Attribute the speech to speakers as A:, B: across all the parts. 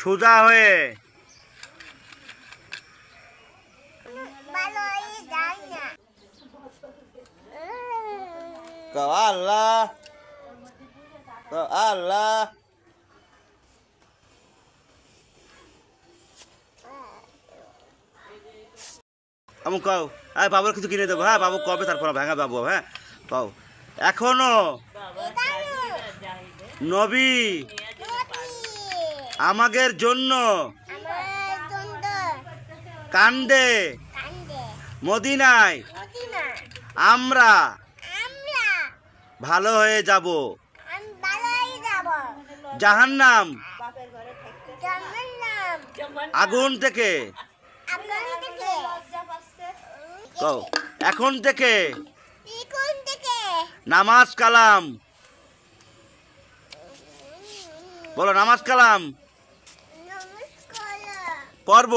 A: সোজা হয়ে আল্লাহ আল্লাহ আমি কও আয় বাবুর কিছু কিনে দেবো। হ্যাঁ বাবু কবে তারপর ভাঙা বাবু। হ্যাঁ কও এখনো নবী আমাদের জন্য কান্দে মদিনায় আমরা ভালো হয়ে যাব। জাহান্নাম আগুন থেকে কও এখন থেকে নামাজ কালাম বলো, নামাজ কালাম পড়ব।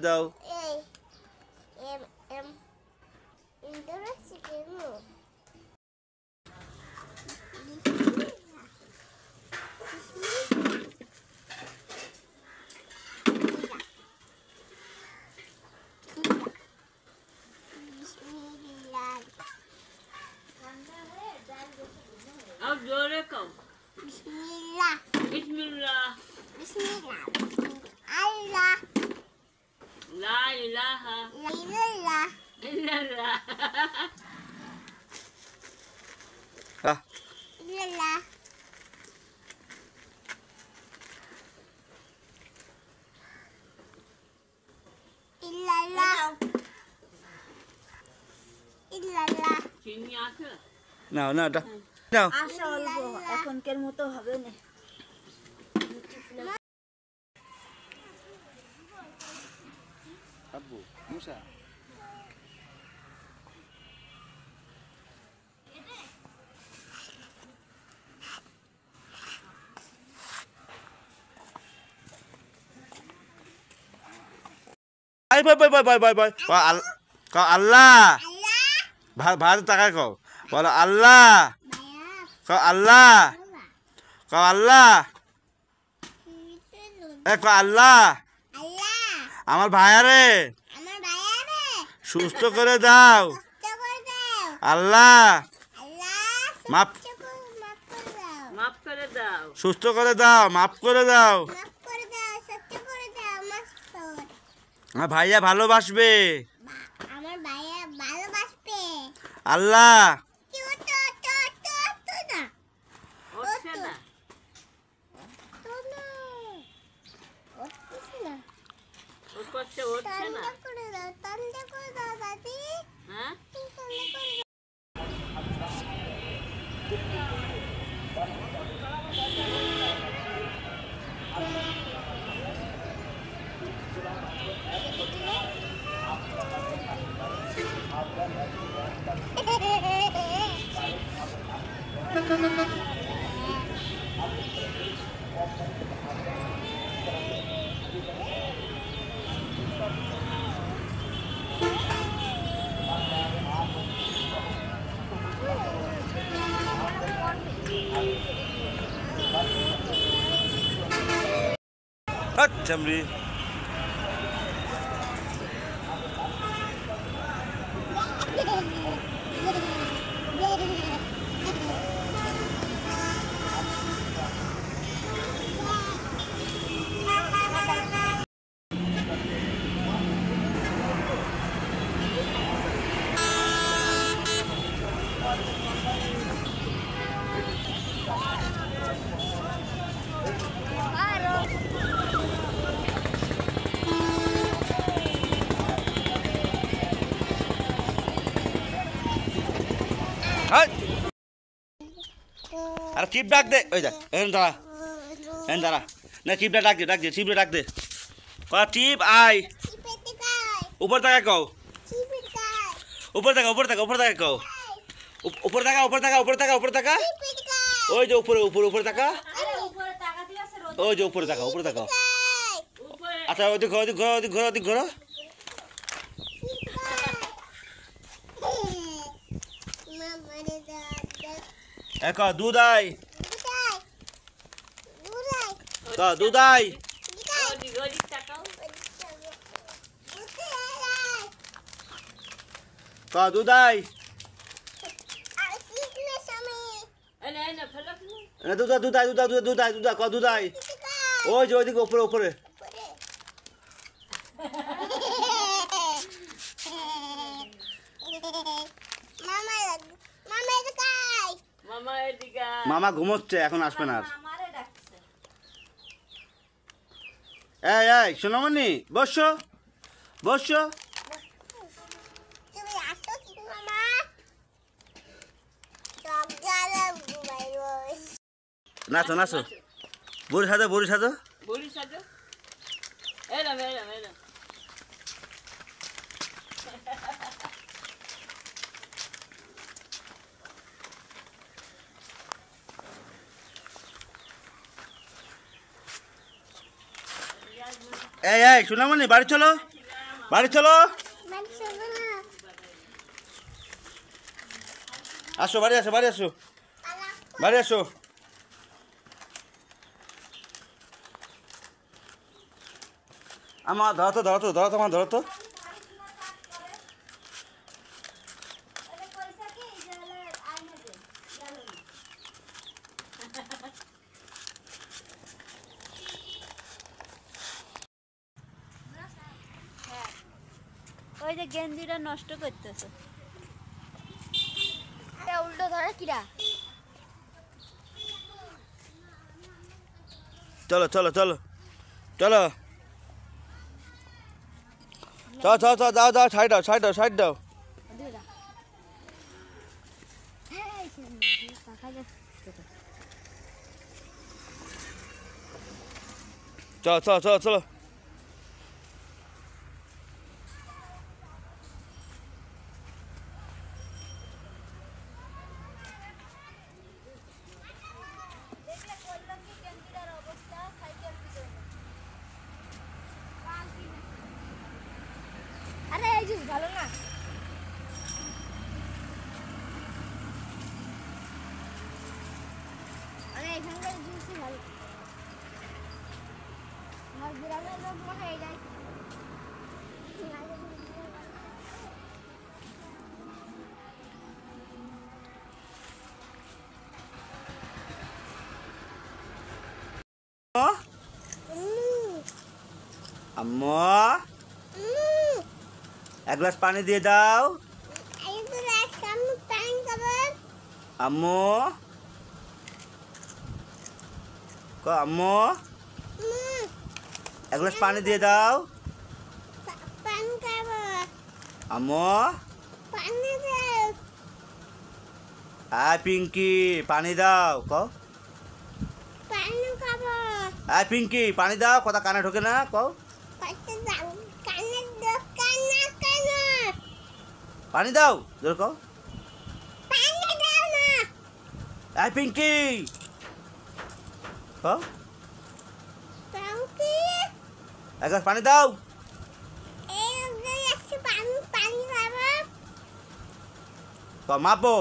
A: দাও
B: अब जोरे कहो
C: बिस्मिल्लाह
B: बिस्मिल्लाह
C: बिस्मिल्लाह अल्लाह
B: ला इलाहा
C: इल्लल्लाह
B: इल्लल्लाह
C: इल्लल्लाह इल्लल्लाह इल्लल्लाह
B: চিনি আছে
A: নাও নাও নাও
C: আশা অল্প এখনকার মতো হবে না।
A: আব্বু Musa bye bye bye bye bye bye Allah Bharat টাকায় কও বলো আল্লাহ কও আল্লাহ কও আল্লাহ কও আল্লাহ আমার ভাইয়ারে সুস্থ করে দাও আল্লাহ মাপ
B: মাফ করে দাও
A: সুস্থ করে দাও মাফ করে দাও আমার ভাইয়া ভালোবাসবে
C: আমার ভাইয়া ভালোবাসবে
A: আল্লাহ
B: হচ্ছে না ও করছে হচ্ছে না হ্যাঁ
A: চামড়ি আর চিপ ডাক দে ওই দেখ এন দাঁড়া না চিপটা ডাক দে চিপটা ডাক দে ক চিপ আয় উপর তাকায় কও উপরে তাকা উপরে তাকা উপরে তাকা কও উপরে তাকা উপরে তাকা উপরে তাকা উপরে তাকা ওই যে উপরে উপরে উপরে তাকা ওই যে উপরে তাকা উপরে তাকা আচ্ছা ওদিক ঘোরো ওদিক ঘোরো ওদিক ঘোরো ওদিক ঘোরো এক দুধ আই দুধ আই
B: ওদিক তাকাও
A: দুধ আই
B: এনে ফেলো
A: দুধ দুধ আই দুধ দুধ দুধ আই দুধ দুধ আই ওই যে ওইদিকে উপরে উপরে
B: মামা এদিকে
A: মামা ঘুমোচ্ছে এখন আসবে না আর এই এই সোনামণি বসো বসো নাচো নাচো বুড়ি সাজো বুড়ি সাজো
B: বুড়ি সাজো এলাম এলাম এলাম
A: এই এই সোনামণি বাড়ি চলো বাড়ি চলো আসো বাড়ি আসো বাড়ি আসো বাড়ি আসো আমার ধরো তো ধরো তো ধরো তো আমার ধরো তো
C: ওই যে গেঞ্জিটা নষ্ট করতেছে উল্টো ধরে কিরা
A: চলো চলো চলো চলো চলো চলো চলো দাও দাও সাইড দাও সাইড দাও সাইড দাও চলো চলো চলো চলো
C: আরে এই জুস ভালো না আরে এখানকার জুসই ভালো আমার গ্রামের লোক মনে হয় যায়
A: আম্মা এক গ্লাস পানি দিয়ে দাও আম্মু আম্মু এক গ্লাস পানি দিয়ে দাও আম্মু আয় পিঙ্কি পানি দাও ক আয় পিঙ্কি পানি দাও কথা কানে ঢোকে না কও পানি দাও জোর কও আয় পিঙ্কি কও এক গ্লাস পানি দাও মাপো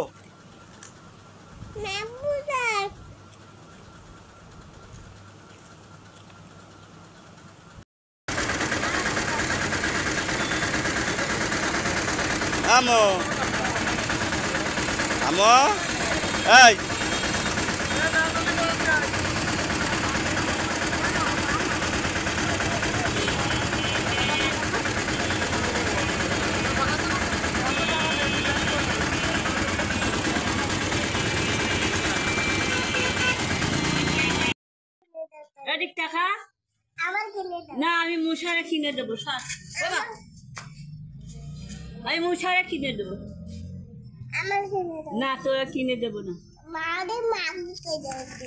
A: আমো আমো এই
B: এদিক টাকা না আমি মুশারে কিনে দেবো আমি মুশারে কিনে দেবো না তোরা কিনে দেবো না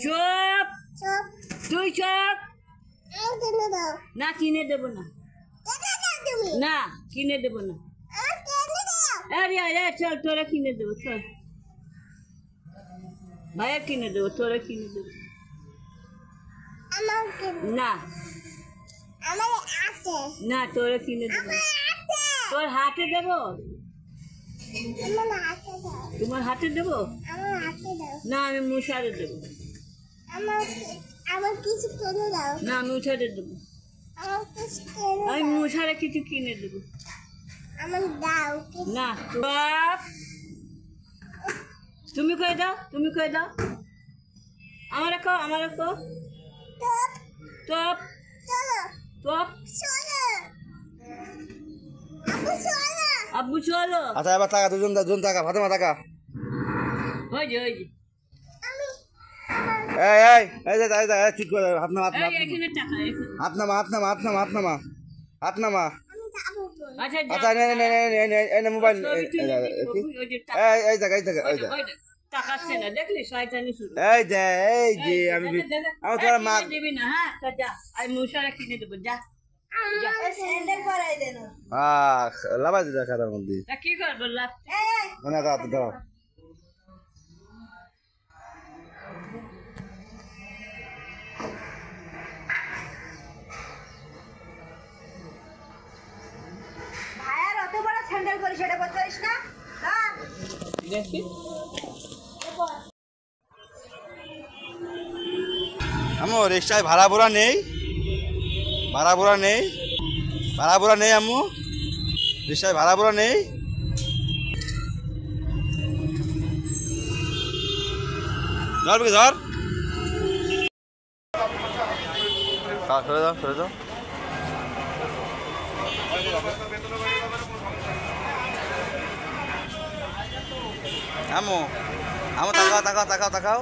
B: চুপ তুই চুপ না কিনে দেবো না না কিনে দেবো না আরে আরে চল তোরা কিনে দেবো চল ভাইয়া কিনে দেবো তোরা কিনে দেবো না না তোরা কিনে দেবো তোর হাতে দেবো তোমার হাতে দেবো না আমি মুশারে দেবো
C: আমার কিছু কিনে দাও
B: না আমি উঠারে দেবো
C: আমার কিছু কিনে
B: আমি মুশারে কিছু কিনে দেবো
C: আমার দাও
B: না বাপ তুমি কয়ে দাও আমার কো টপ
C: চলো
B: টপ
C: চলো চলো
B: আব্বু চলো
A: আচ্ছা এবার টাকা দুজন টাকা ফাতেমা টাকা
B: ওই যে
A: এই যে ঠিক করে হাত নামা
B: এখানে টাকা এখানে।
A: হাত নামা
C: আমি যাবো
B: আচ্ছা
A: আচ্ছা নে মোবাইল
B: ছবি তুলে দিই, ছবি, ওই যে টাকা,
A: এই জায়গা
B: ওই যে টাকা আসছে না দেখলি শয়তানি শুরু
A: এই যে আমি আমার তোর মা
B: দিবি না হ্যাঁ তা যা আমি মুশারা কিনে দেবো যা
C: স্যান্ডেল পরাই দেন
A: লাভাই দিদা খাতার মধ্যে
B: তা কি করবো লাভ
A: মানে দাও
C: ভাইয়ার অত বড় স্যান্ডেল পরি সেটা করতে পারিস না
B: দেখি
A: আম্মু রিক্সায় ভাড়া ভরা নেই আম্মু রিক্সায় ভাড়া ভরা নেই ধর সরে দাও আম্মু তাকাও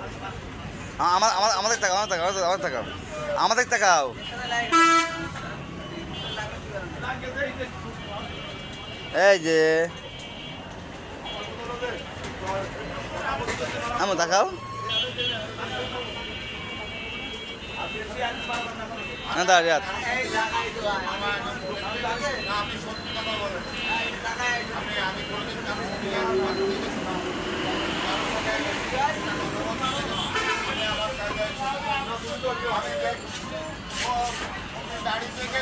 A: আমাদের তাকাও এই যে আম্মু তাকাও না দাঁড়িয়ে দাড়ি থেকে